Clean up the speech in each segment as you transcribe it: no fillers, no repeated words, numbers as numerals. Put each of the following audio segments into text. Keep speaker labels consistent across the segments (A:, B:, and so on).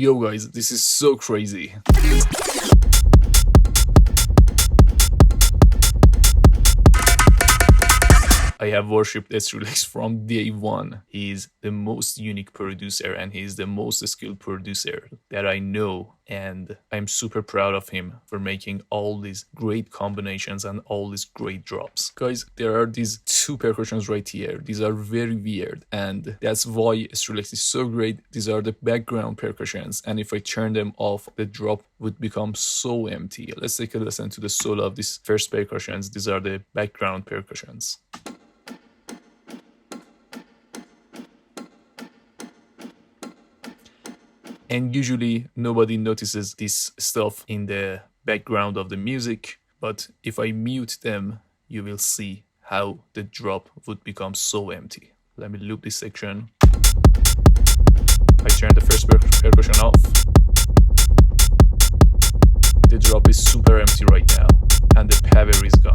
A: Yo guys, this is so crazy. I have worshipped Skrillex from day one. He's the most unique producer and he's the most skilled producer that I know. And I'm super proud of him for making all these great combinations and all these great drops. Guys, there are these two percussions right here. These are very weird and that's why Skrillex is so great. These are the background percussions and if I turn them off, the drop would become so empty. Let's take a listen to the solo of these first percussions. These are the background percussions. And usually nobody notices this stuff in the background of the music, but if I mute them, you will see how the drop would become so empty. Let me loop this section. I turn the first percussion off. The drop is super empty right now, and the power is gone.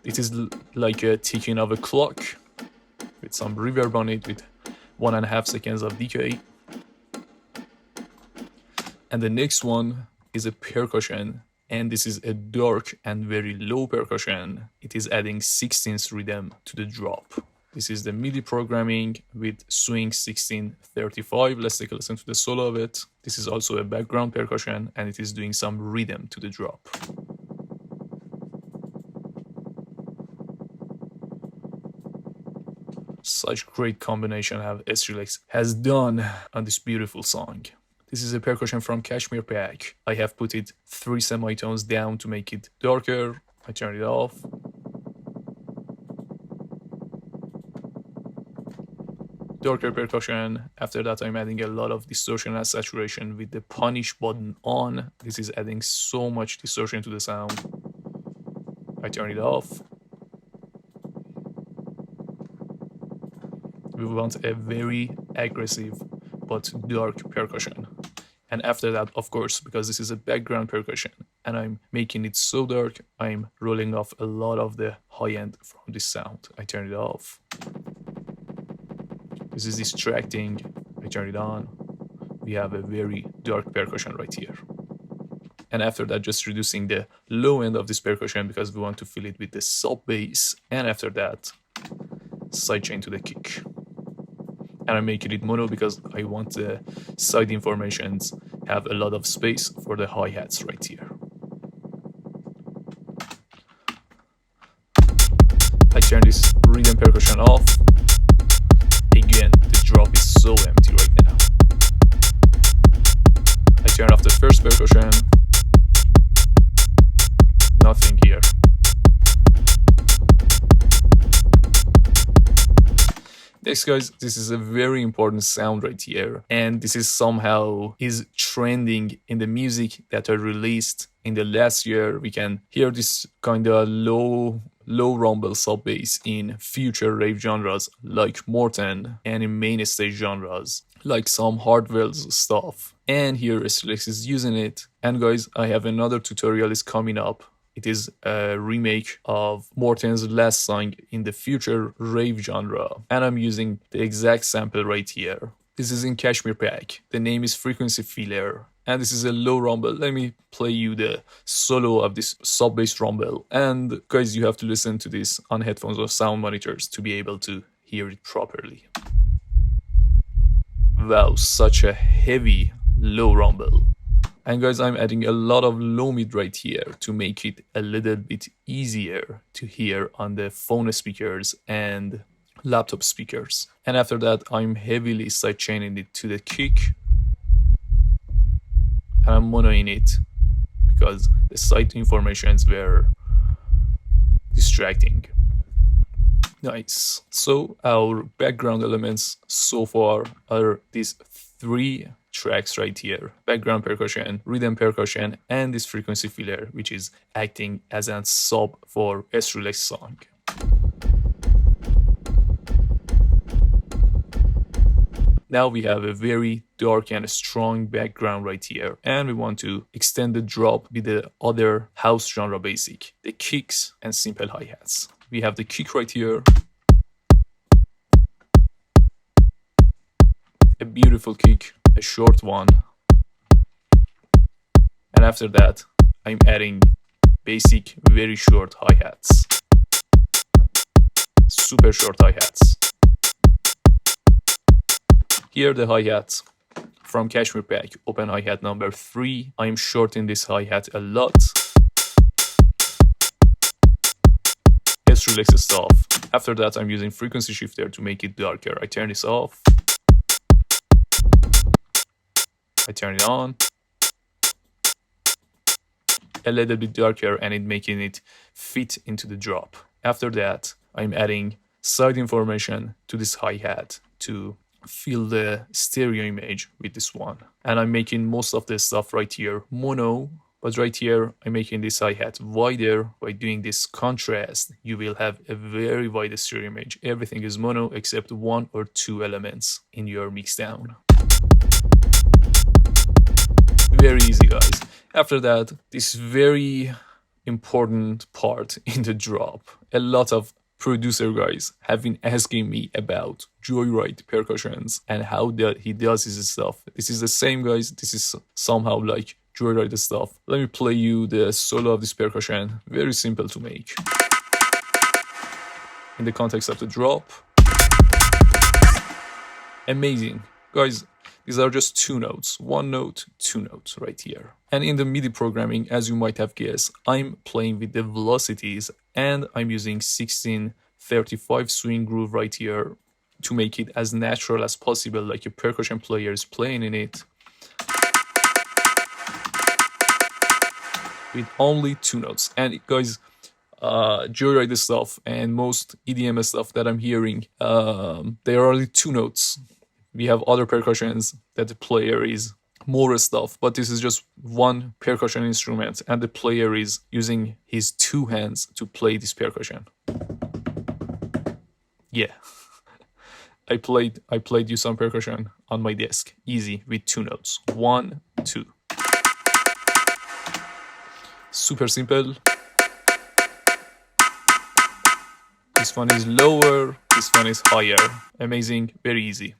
A: It is like a ticking of a clock with some reverb on it with 1.5 seconds of decay. And the next one is a percussion, and this is a dark and very low percussion. It is adding 16th rhythm to the drop. This is the MIDI programming with swing 1635. Let's take a listen to the solo of it. This is also a background percussion and it is doing some rhythm to the drop. Such great combination have Skrillex has done on this beautiful song. This is a percussion from Kashmir Pack. I have put it 3 semitones down to make it darker. I turn it off. Darker percussion. After that I'm adding a lot of distortion and saturation with the punish button on. This is adding so much distortion to the sound. I turn it off. We want a very aggressive but dark percussion. And after that, of course, because this is a background percussion and I'm making it so dark, I'm rolling off a lot of the high end from this sound. I turn it off. This is distracting. I turn it on. We have a very dark percussion right here. And after that, just reducing the low end of this percussion because we want to fill it with the sub bass. And after that, sidechain to the kick. And I'm making it mono because I want the side informations have a lot of space for the hi-hats right here. I turn this rhythm percussion off. Again, the drop is so empty right now. I turn off the first percussion. Nothing here. Next guys, this is a very important sound right here and this is somehow is trending in the music that are released in the last year. We can hear this kind of low rumble sub bass in future rave genres like Morten and in main stage genres like some Hardwell's stuff. And here Skrillex is using it. And guys, I have another tutorial is coming up. It is a remake of Morten's last song in the future rave genre. And I'm using the exact sample right here. This is in Kashmir Pack. The name is Frequency Filler. And this is a low rumble. Let me play you the solo of this sub-bass rumble. And guys, you have to listen to this on headphones or sound monitors to be able to hear it properly. Wow, such a heavy low rumble. And guys, I'm adding a lot of low mid right here to make it a little bit easier to hear on the phone speakers and laptop speakers. And after that, I'm heavily sidechaining it to the kick. And I'm monoing it because the side informations were distracting. Nice. So our background elements so far are these 3 tracks right here: background percussion, rhythm percussion, and this frequency filler, which is acting as a sub for Skrillex song. Now we have a very dark and strong background right here, and we want to extend the drop with the other house genre basic, the kicks and simple hi-hats. we have the kick right here. A beautiful kick, a short one. And after that, I'm adding basic, very short hi-hats. Super short hi-hats. Here the hi-hats from Kashmir Pack, open hi-hat number 3. I'm shorting this hi-hat a lot. Skrillex stuff. After that, I'm using frequency shifter to make it darker. I turn this off. I turn it on. A little bit darker, and it making it fit into the drop. After that, I'm adding side information to this hi-hat to fill the stereo image with this one. And I'm making most of the stuff right here mono, but right here I'm making this hi-hat wider. By doing this contrast, you will have a very wide stereo image. Everything is mono except 1 or 2 elements in your mixdown. Very easy, guys. After that, this very important part in the drop. A lot of producer guys have been asking me about Joyride percussions and how he does his stuff. This is the same, guys. This is somehow like Joyride stuff. Let me play you the solo of this percussion. Very simple to make. In the context of the drop. Amazing. Guys, these are just 2 notes. 1 note, 2 notes right here. And in the MIDI programming, as you might have guessed, I'm playing with the velocities and I'm using 1635 swing groove right here to make it as natural as possible, like a percussion player is playing in it. With only 2 notes. And guys, Joyride stuff and most EDM stuff that I'm hearing, they are only 2 notes. We have other percussions that the player is more stuff, but this is just one percussion instrument and the player is using his 2 hands to play this percussion. Yeah. I played you some percussion on my desk, easy, with 2 notes. 1, 2. Super simple. This one is lower, this one is higher. Amazing, very easy.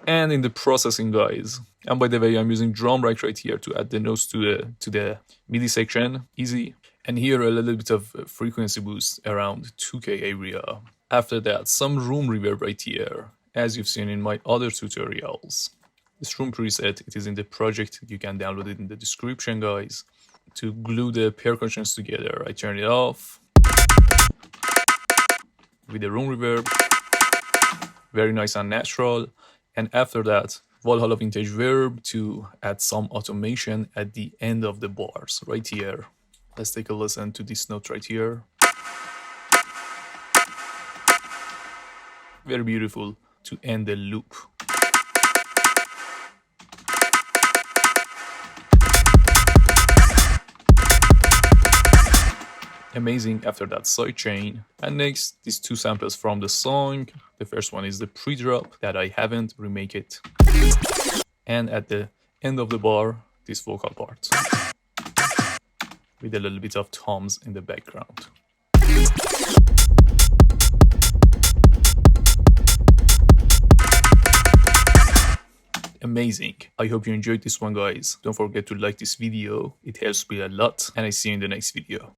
A: And in the processing, guys, and by the way, I'm using drum rack right here to add the notes to the MIDI section, easy. And here a little bit of frequency boost around 2K area. After that, some room reverb right here, as you've seen in my other tutorials. This room preset, it is in the project, you can download it in the description, guys. To glue the percussions together, I turn it off with the room reverb, very nice and natural. And after that, Valhalla Vintage Verb to add some automation at the end of the bars right here. Let's take a listen to this note right here. Very beautiful to end the loop. Amazing after that sidechain. And next, these 2 samples from the song. The first one is the pre-drop that I haven't remake it. And at the end of the bar, this vocal part. With a little bit of toms in the background. Amazing. I hope you enjoyed this one, guys. Don't forget to like this video. It helps me a lot. And I see you in the next video.